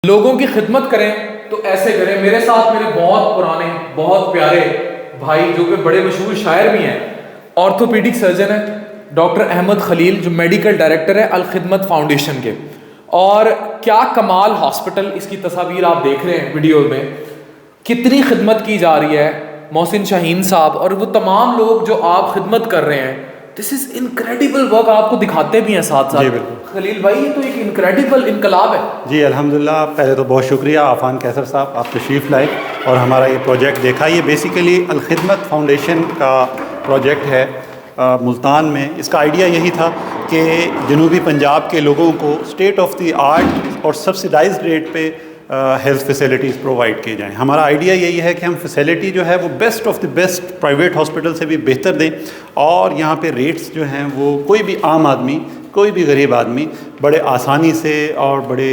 लोगों की खिदमत करें तो ऐसे करें। मेरे साथ मेरे बहुत पुराने बहुत प्यारे भाई जो कि बड़े मशहूर शायर भी हैं, ऑर्थोपीडिक सर्जन है डॉक्टर अहमद खलील, जो मेडिकल डायरेक्टर है अल खिदमत फाउंडेशन के। और क्या कमाल हॉस्पिटल, इसकी तस्वीर आप देख रहे हैं वीडियो में, कितनी खिदमत की जा रही है मोहसिन शाहीन साहब और वो तमाम लोग जो आप खिदमत कर रहे हैं। दिस इज इनक्रेडिबल वर्क, आपको दिखाते भी हैं साथ साथ। खलील भाई ये तो एक इनक्रेडिबल इनकलाब है। जी अल्हम्दुलिल्लाह, पहले तो बहुत शुक्रिया आफ़ान कैसर साहब, आप तशरीफ़ लाए और हमारा ये प्रोजेक्ट देखा। ये बेसिकली अल खिदमत फाउंडेशन का प्रोजेक्ट है मुल्तान में। इसका आइडिया यही था कि जनूबी पंजाब के लोगों को स्टेट ऑफ द आर्ट और सब्सिडाइज्ड रेट पे हेल्थ फैसिलिटीज़ प्रोवाइड की जाएँ। हमारा आइडिया यही है कि हम फैसिलिटी जो है वो best of the best private hospital से भी बेहतर दें, और यहाँ पे रेट्स जो हैं वो कोई भी आम आदमी, कोई भी गरीब आदमी बड़े आसानी से और बड़े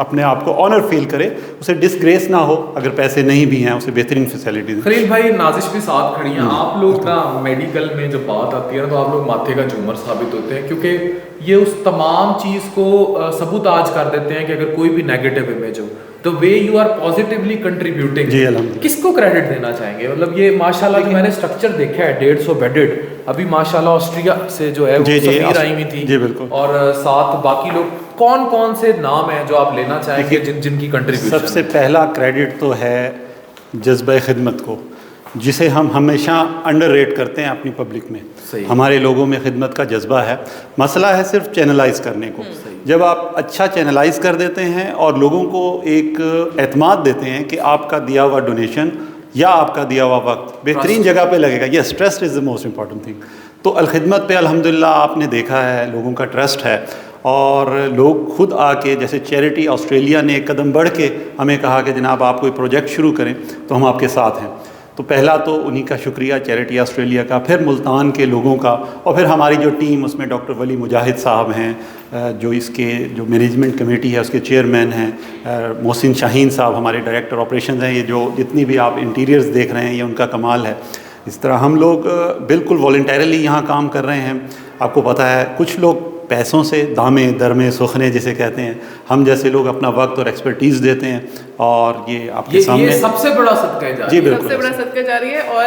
अपने आप को ऑनर फील करे, उसे डिसग्रेस ना हो अगर पैसे नहीं भी हैं, उसे बेहतरीन फैसिलिटीज। खलील भाई नाजिश भी साथ खड़ी हैं। आप लोग ना मेडिकल में जब बात आती है ना तो आप लोग माथे का झूमर साबित होते हैं, क्योंकि ये उस तमाम चीज़ को सबूताज कर देते हैं कि अगर कोई भी नेगेटिव इमेज हो तो way you are positively contributing. जी अल्हम्दुलिल्लाह। किसको क्रेडिट देना चाहेंगे? मतलब ये माशाल्लाह जो मैंने स्ट्रक्चर देखा है 150 बेडेड, अभी माशाल्लाह ऑस्ट्रिया से जो है वो सफीर आई हुई थी। जी बिल्कुल। और साथ बाकी लोग कौन कौन से नाम हैं जो आप लेना चाहेंगे जिनकी कंट्रीब्यूशन? सबसे पहला क्रेडिट तो है जज्बा खिदमत को, जिसे हम हमेशा अंडर रेट करते हैं अपनी पब्लिक में। हमारे लोगों में खिदमत का जज्बा है, मसला है सिर्फ चैनलाइज करने को। जब आप अच्छा चैनलाइज कर देते हैं और लोगों को एक एतमाद देते हैं कि आपका दिया हुआ डोनेशन या आपका दिया हुआ वक्त बेहतरीन जगह पे लगेगा, yes, trust is the most important thing. तो अल खिदमत पे अल्हम्दुलिल्लाह आपने देखा है लोगों का ट्रस्ट है, और लोग खुद आके, जैसे चैरिटी ऑस्ट्रेलिया ने एक कदम बढ़ के हमें कहा कि जनाब आप कोई प्रोजेक्ट शुरू करें तो हम आपके साथ हैं। तो पहला तो उन्हीं का शुक्रिया चैरिटी ऑस्ट्रेलिया का, फिर मुल्तान के लोगों का, और फिर हमारी जो टीम, उसमें डॉक्टर वली मुजाहिद साहब हैं जो इसके जो मैनेजमेंट कमेटी है उसके चेयरमैन हैं, मोहसिन शाहीन साहब हमारे डायरेक्टर ऑपरेशंस हैं। ये जो जितनी भी आप इंटीरियर्स देख रहे हैं ये उनका कमाल है। इस तरह हम लोग बिल्कुल वॉलंटरली यहाँ काम कर रहे हैं। आपको पता है कुछ लोग पैसों से दामे दरमे सुखने जिसे कहते हैं, हम जैसे लोग अपना वक्त और एक्सपर्टीज़ देते हैं, और ये आपके सामने ये सबसे बड़ा सदका है। जी बिल्कुल, सबसे बड़ा सदका जारी है। और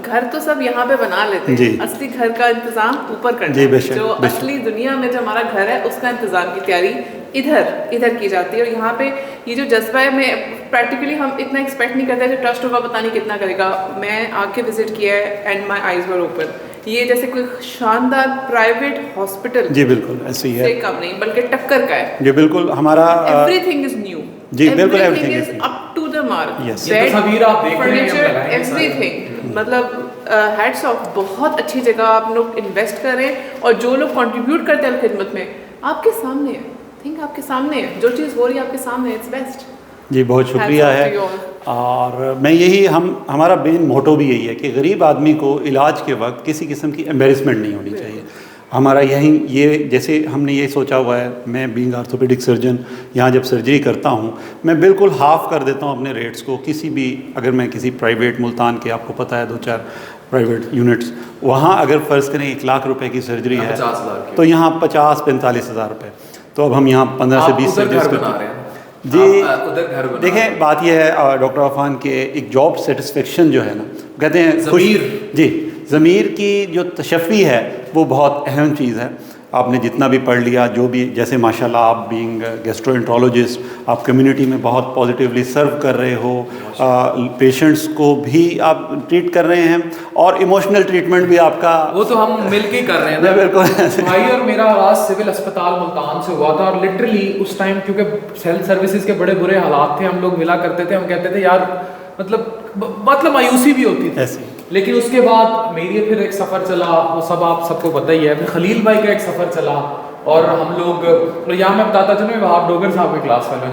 घर तो सब यहाँ पे बना लेते हैं, असली घर का इंतजाम ऊपर करना है। जो असली दुनिया में जो हमारा घर है उसका इंतजाम की तैयारी इधर की जाती है। और यहाँ पे ये जो जज्बा है, मैं प्रैक्टिकली हम इतना एक्सपेक्ट नहीं करते कि ट्रस्ट होगा पता नहीं कितना करेगा। मैं आके विजिट किया है and my eyes were open. ये जैसे कोई शानदार प्राइवेट हॉस्पिटल, जी बिल्कुल ऐसे ही है, से कम नहीं बल्कि टक्कर का है। जी बिल्कुल। हमारा एवरीथिंग इज न्यू, जी बिल्कुल, everything is up to the mark. ये तस्वीर आप देख रहे हैं, फर्नीचर, एवरीथिंग, मतलब हैट्स ऑफ, बहुत अच्छी जगह आप लोग इन्वेस्ट कर रहे हैं। और जो लोग कंट्रीब्यूट करते हैं खिदमत में, आपके सामने है, थिंक आपके सामने है, जो चीज़ हो रही है आपके सामने, इट्स बेस्ट। जी बहुत शुक्रिया है। और मैं यही हमारा मेन मोटो भी यही है कि गरीब आदमी को इलाज के वक्त किसी किस्म की एम्बेरसमेंट नहीं होनी चाहिए। हमारा ये जैसे हमने ये सोचा हुआ है, मैं बीइंग ऑर्थोपेडिक सर्जन यहाँ जब सर्जरी करता हूँ मैं बिल्कुल हाफ़ कर देता हूँ अपने रेट्स को। किसी भी, अगर मैं किसी प्राइवेट, मुल्तान के आपको पता है 2-4 प्राइवेट यूनिट्स, वहाँ अगर फ़र्ज़ करें 1 लाख रुपए की सर्जरी है तो यहाँ 50-45 हज़ार रुपये। तो अब हम यहाँ 15 से 20 सर्जरीज करते हैं। जी देखें, बात यह है डॉक्टर अफान के एक जॉब सेटिस्फेक्शन जो है ना, कहते हैं जी, ज़मीर की जो तशफ़ी है वो बहुत अहम चीज़ है। आपने जितना भी पढ़ लिया, जो भी, जैसे माशाल्लाह आप बीइंग गैस्ट्रोएंट्रोलॉजिस्ट, आप कम्युनिटी में बहुत पॉजिटिवली सर्व कर रहे हो, पेशेंट्स को भी आप ट्रीट कर रहे हैं, और इमोशनल ट्रीटमेंट भी आपका, वो तो हम मिलके कर रहे हैं। बिल्कुल। भाई और मेरा आवाज़ सिविल अस्पताल मुल्तान से हुआ था, और लिटरली उस टाइम क्योंकि हेल्थ सर्विसेज के बड़े बुरे हालात थे, हम लोग मिला करते थे, हम कहते थे यार मतलब मायूसी भी होती थी ऐसी। लेकिन उसके बाद मेरी फिर एक सफ़र चला, वो सब आप सबको पता ही है। फिर खलील भाई का एक सफ़र चला, और हम लोग, यहाँ मैं बताता चलूँ, मैं आप डोगर साहब के क्लास फेलो हैं,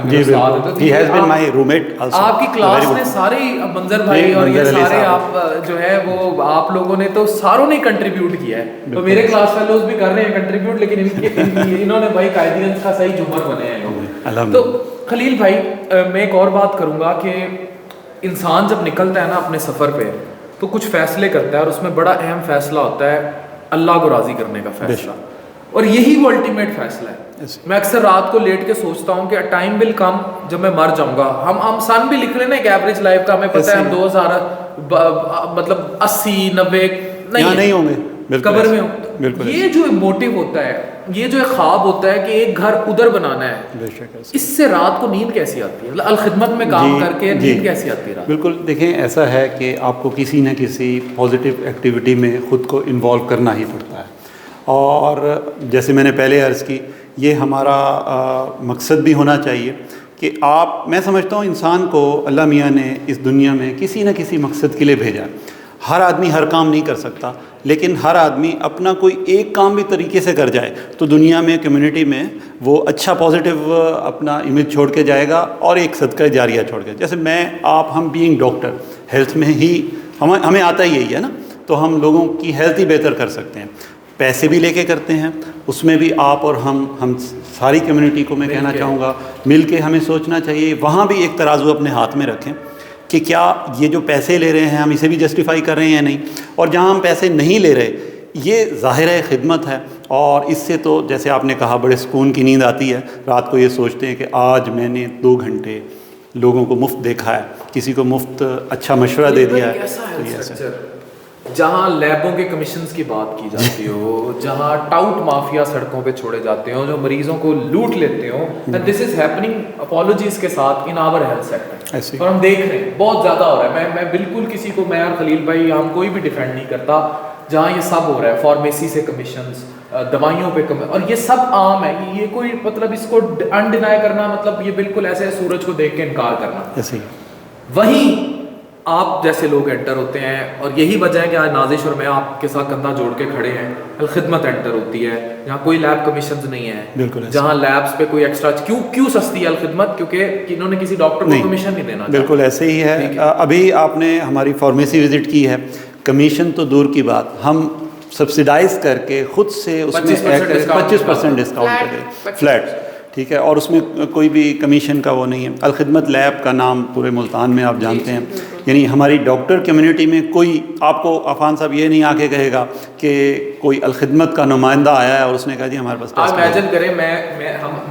आपकी क्लास ने सारे, मंजर भाई और ये सारे आप जो है वो आप लोगों ने तो सारों ने कंट्रीब्यूट किया है। तो मेरे क्लास फेलोज भी कर रहे हैं कंट्रीब्यूट, लेकिन इन्होंने भाई कायदीन का सही झूमर बने हैं लोग। तो खलील भाई मैं एक और बात करूँगा कि इंसान जब निकलता है ना अपने सफ़र पे तो कुछ फ़ैसले करता है, और उसमें बड़ा अहम फ़ैसला होता है अल्लाह को राज़ी करने का फ़ैसला, और यही वो अल्टीमेट फ़ैसला है। मैं अक्सर रात को लेट के सोचता हूँ कि टाइम विल कम जब मैं मर जाऊंगा। हम सन भी लिख रहे हैं ना एक एवरेज लाइफ का, हमें पता है हम 2000 मतलब 80-90 नहीं होंगे, कब्र में हो। ये जो मोटिव होता है, ये जो एक ख्वाब होता है कि एक घर उधर बनाना है, इससे रात को नींद कैसी आती है? अल खिदमत में काम करके नींद कैसी आती है? बिल्कुल, देखें ऐसा है कि आपको किसी न किसी पॉजिटिव एक्टिविटी में ख़ुद को इन्वॉल्व करना ही पड़ता है। और जैसे मैंने पहले अर्ज़ की, ये हमारा मकसद भी होना चाहिए कि मैं समझता हूँ इंसान को अल्लाह मियाँ ने इस दुनिया में किसी न किसी मकसद के लिए भेजा है। हर आदमी हर काम नहीं कर सकता, लेकिन हर आदमी अपना कोई एक काम भी तरीके से कर जाए तो दुनिया में, कम्युनिटी में वो अच्छा पॉजिटिव अपना इमेज छोड़ के जाएगा और एक सदका जारिया छोड़ के। जैसे हम बीइंग डॉक्टर, हेल्थ में ही हमें आता ही यही है ना, तो हम लोगों की हेल्थ ही बेहतर कर सकते हैं। पैसे भी लेके करते हैं, उसमें भी आप और हम सारी कम्युनिटी को मैं कहना चाहूँगा मिल के हमें सोचना चाहिए। वहाँ भी एक तराजू अपने हाथ में रखें कि क्या ये जो पैसे ले रहे हैं हम इसे भी जस्टिफाई कर रहे हैं या नहीं, और जहाँ हम पैसे नहीं ले रहे, ये ज़ाहिर है खिदमत है। और इससे तो जैसे आपने कहा बड़े सुकून की नींद आती है, रात को ये सोचते हैं कि आज मैंने 2 घंटे लोगों को मुफ्त देखा है, किसी को मुफ्त अच्छा मशवरा दे दिया है। जहाँ लैबों के कमीशंस की बात की जाती हो, जहाँ टाउट माफिया सड़कों पे छोड़े जाते हो, जो मरीजों को लूट लेते हो, and this is happening apologies के साथ इन आवर हेल्थ सेक्टर। और हम देख रहे हैं बहुत ज़्यादा हो रहा है। मैं बिल्कुल किसी को, मैं और खलील भाई हम कोई भी डिफेंड नहीं करता, जहाँ ये सब हो रहा है, फार्मेसी से कमीशंस, दवाइयों पे और ये सब आम है। ये कोई मतलब इसको अनडिनाई करना मतलब ये बिल्कुल ऐसे सूरज को देख के इनकार करना। वहीं आप जैसे लोग एंटर होते हैं, और यही वजह है कि आज नाजिश और मैं आपके साथ कंधा जोड़ के खड़े हैं। अलखिदमत एंटर होती है जहाँ कोई लैब कमीशंस नहीं है, जहाँ लैब्स पे कोई एक्स्ट्रा क्यों सस्ती है अलखिदमत? क्योंकि इन्होंने किसी डॉक्टर को कमीशन नहीं देना। बिल्कुल ऐसे ही है। अभी आपने हमारी फार्मेसी विजिट की है, कमीशन तो दूर की बात, हम सब्सिडाइज करके खुद से उसमें 25% डिस्काउंट करें फ्लैट, ठीक है, और उसमें कोई भी कमीशन का वो नहीं है। अलखिदमत लैब का नाम पूरे मुल्तान में आप जानते हैं, यानी हमारी डॉक्टर कम्युनिटी में कोई आपको अफान साहब ये नहीं आके कहेगा कि कोई अलखिदमत का नुमाइंदा आया है और उसने कहा जी हमारे पास। आप इमेजिन करें,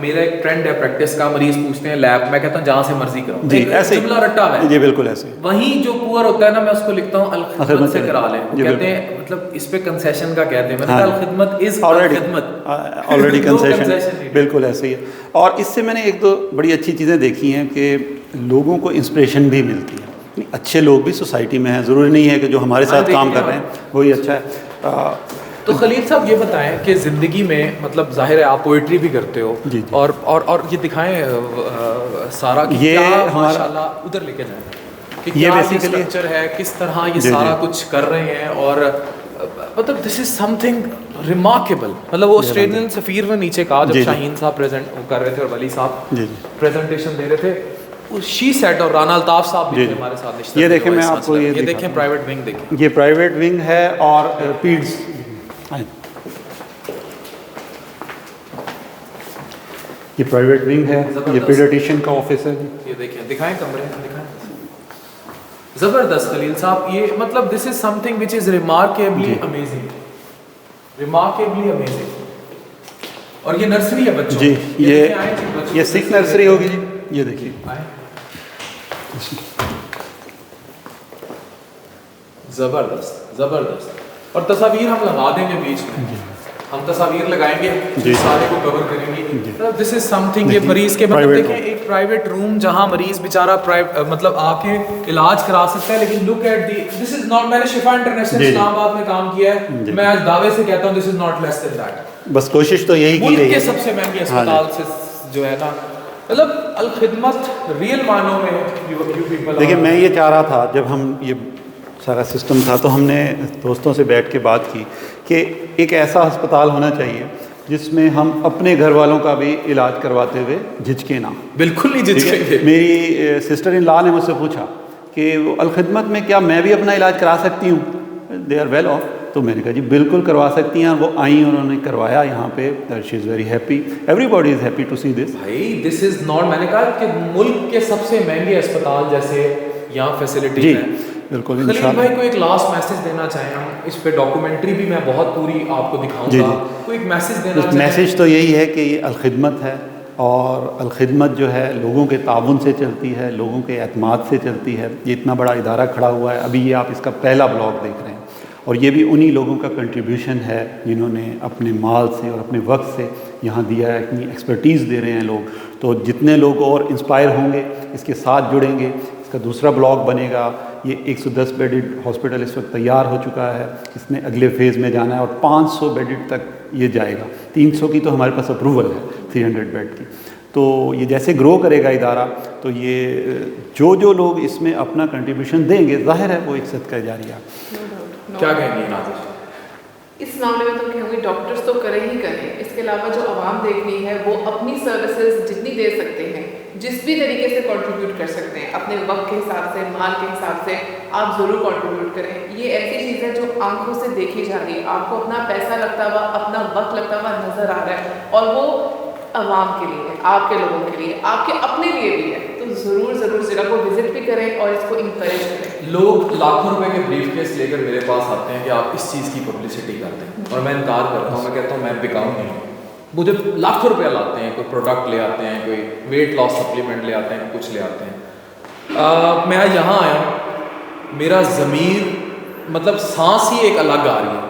मेरा एक ट्रेंड है प्रैक्टिस का, मरीज पूछते हैं लैब, मैं कहता हूँ जहाँ से मर्जी करो जी, ऐसे जुमला रट्टा है जी, बिल्कुल ऐसे। वहीं जो पुअर होता है ना, मैं उसको लिखता हूँ अलखिदमत से करा लें, कहते हैं मतलब इस पे कंसेशन का कहते हैं। मैंने कहा अलखिदमत इज ऑलरेडी कंसेशन, बिल्कुल ऐसे ही है। और इससे मैंने 1-2 बड़ी अच्छी चीज़ें देखी हैं कि लोगों को इंस्पिरेशन भी मिलती है। अच्छे लोग भी सोसाइटी में हैं, ज़रूरी नहीं है कि जो हमारे साथ काम कर रहे हैं वही अच्छा है। तो खलील साहब ये बताएं कि ज़िंदगी में मतलब जाहिर है आप पोइट्री भी करते हो जी। और ये दिखाएं सारा कि ये क्या हमारा माशाल्लाह उधर लेके जाएं कि ये क्या बेसिकली स्ट्रक्चर है, किस तरह ये सारा कुछ कर रहे हैं, और मतलब दिस इज समथिंग रिमार्केबल। मतलब वो ऑस्ट्रेलियन सफ़ीर ने नीचे कहा जब शाहीन साहब प्रेजेंट कर रहे थे और वली साहब प्रेजेंटेशन दे रहे थे, शी सेट और राना अल्ताफ साहब भी हमारे साथ। ये देखें, मैं आपको ये देखें प्राइवेट विंग, देखें ये प्राइवेट विंग है और पीड्स, ये प्राइवेट विंग है, ये पीडियाट्रिशियन का ऑफिस है। ये देखें, दिखाएं कमरे, दिखाएं। जबरदस्त खलील साहब, ये मतलब this is something which is remarkably amazing, remarkably amazing. और ये नर्सरी है बच्चों जी, ये सिख नर्सरी होगी जी। ये देखिए जबरदस्त जबरदस्त। और तस्वीर हम लगा देंगे बीच में, हम तस्वीर लगाएंगे जी, सारे को कवर करेंगे। दिस इज समथिंग, ये मरीज के मतलब देखें एक प्राइवेट रूम जहां मरीज बेचारा मतलब आके इलाज करा सकता है। लेकिन look at the, this is not, मैंने शिफा इंटरनेशनल इस्लामाबाद में काम किया है, मैं आज दावे से कहता हूं this is not less than that. बस कोशिश तो यही की गई है, सबसे महंगे अस्पताल से जो है ना, मतलब अलखिदमत रियल मानों में यू पीपल। देखिए मैं ये चाह रहा था, जब हम ये सारा सिस्टम था तो हमने दोस्तों से बैठ के बात की कि एक ऐसा अस्पताल होना चाहिए जिसमें हम अपने घर वालों का भी इलाज करवाते हुए झिझके ना। बिल्कुल नहीं झिझकेंगे। मेरी सिस्टर इन लॉ ने मुझसे पूछा कि वो अलखिदमत में क्या मैं भी अपना इलाज करा सकती हूँ, दे आर वेल ऑफ। तो मैंने कहा जी बिल्कुल करवा सकती हैं। वो आई, उन्होंने करवाया यहाँ पे, she is very happy, everybody is happy to see this. भाई दिस इज़ नॉट, मैंने कहा कि मुल्क के सबसे महंगे अस्पताल जैसे यहाँ फैसिलिटी है, बिल्कुल खलील इंशाल्लाह। भाई को एक लास्ट मैसेज देना चाहें हम, इस पे डॉक्यूमेंट्री भी मैं बहुत पूरी आपको दिखाऊंगा, कोई एक मैसेज देना चाहें? मैसेज तो यही है कि ये अलखिदमत है, और अलखिदमत जो है लोगों के ताउन से चलती है, लोगों के एतमाद से चलती है। ये इतना बड़ा इदारा खड़ा हुआ है, अभी ये आप इसका पहला ब्लॉग देख रहे हैं, और ये भी उन्हीं लोगों का कंट्रीब्यूशन है जिन्होंने अपने माल से और अपने वक्त से यहाँ दिया है, इतनी एक्सपर्टीज़ दे रहे हैं लोग। तो जितने लोग और इंस्पायर होंगे, इसके साथ जुड़ेंगे, इसका दूसरा ब्लॉक बनेगा। ये 110 बेडेड हॉस्पिटल इस वक्त तैयार हो चुका है, इसने अगले फेज़ में जाना है और 500 बेडेड तक ये जाएगा। 300 की तो हमारे पास अप्रूवल है, 300 बेड की। तो ये जैसे ग्रो करेगा इदारा, तो ये जो लोग इसमें अपना कंट्रीब्यूशन देंगे, जाहिर है वो एक सदका जारिया। क्या कहेंगे नाज़िर? इस मामले में तो कहूँगी डॉक्टर्स तो करें ही करें, इसके अलावा जो आवाम देखनी है वो अपनी सर्विसेज जितनी दे सकते हैं, जिस भी तरीके से कंट्रीब्यूट कर सकते हैं, अपने वक्त के हिसाब से, माल के हिसाब से आप ज़रूर कंट्रीब्यूट करें। ये ऐसी चीज़ है जो आंखों से देखी जा रही है, आपको अपना पैसा लगता हुआ, अपना वक्त लगता हुआ नज़र आ रहा है, और वो आवाम के लिए है, आपके लोगों के लिए, आपके अपने लिए भी है। तो ज़रूर जगह को विजिट भी करें और इसको इंकरेज करें। लोग लाखों रुपए के ब्रीफ केस लेकर मेरे पास आते हैं कि आप इस चीज़ की पब्लिसिटी करते हैं, और मैं इनकार करता हूँ। मैं कहता हूँ मैं बिकाऊ नहीं हूँ। मुझे लाखों रुपया लाते हैं, कोई प्रोडक्ट ले आते हैं, कोई वेट लॉस सप्लीमेंट ले आते हैं, कुछ ले आते हैं। मैं यहाँ आया हूँ, मेरा ज़मीर मतलब सांस ही एक अलग आ रही है,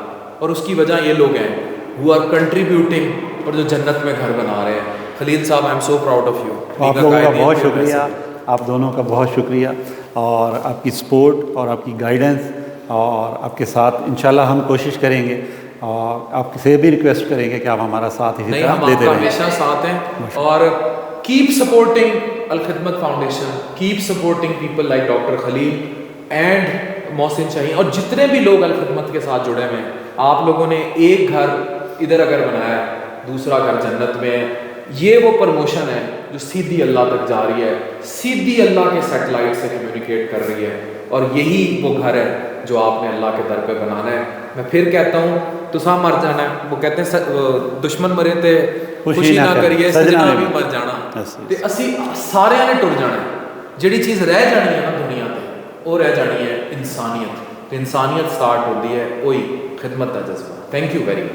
और उसकी वजह ये लोग हैं हु आर कंट्रीब्यूटिंग, और जो जन्नत में घर बना रहे हैं। खलील साहब, I am so proud of you. आप लोगों का बहुत शुक्रिया, आप दोनों का बहुत शुक्रिया, और आपकी सपोर्ट और आपकी गाइडेंस, और आपके साथ इंशाल्लाह हम कोशिश करेंगे, और आपसे भी रिक्वेस्ट करेंगे कि आप हमारा साथ इसी तरह देते रहें। हमेशा साथ हैं, और keep supporting Al Khidmat foundation, keep supporting people like doctor Khalil and Mohsin Shaheen, और जितने भी लोग अल खिदमत के साथ जुड़े हुए हैं। आप लोगों ने एक घर इधर अगर बनाया, दूसरा घर जन्नत में है। ये वो प्रमोशन है जो सीधी अल्लाह तक जा रही है, सीधी अल्लाह के सैटेलाइट से कम्युनिकेट कर रही है, और यही वो घर है जो आपने अल्लाह के दर पे बनाना है। मैं फिर कहता हूँ, तुसा मर जाना है, वो कहते हैं दुश्मन मरे थे खुशी ना करिए, सजना भी मर जाना, ते असी सारे ने टुर जाना है। जिहड़ी चीज़ रह जानी है ना दुनिया ते, वो रह जानी है इंसानियत। तो इंसानियत स्टार्ट होती है वही खिदमत का जज्बा। Thank you very much.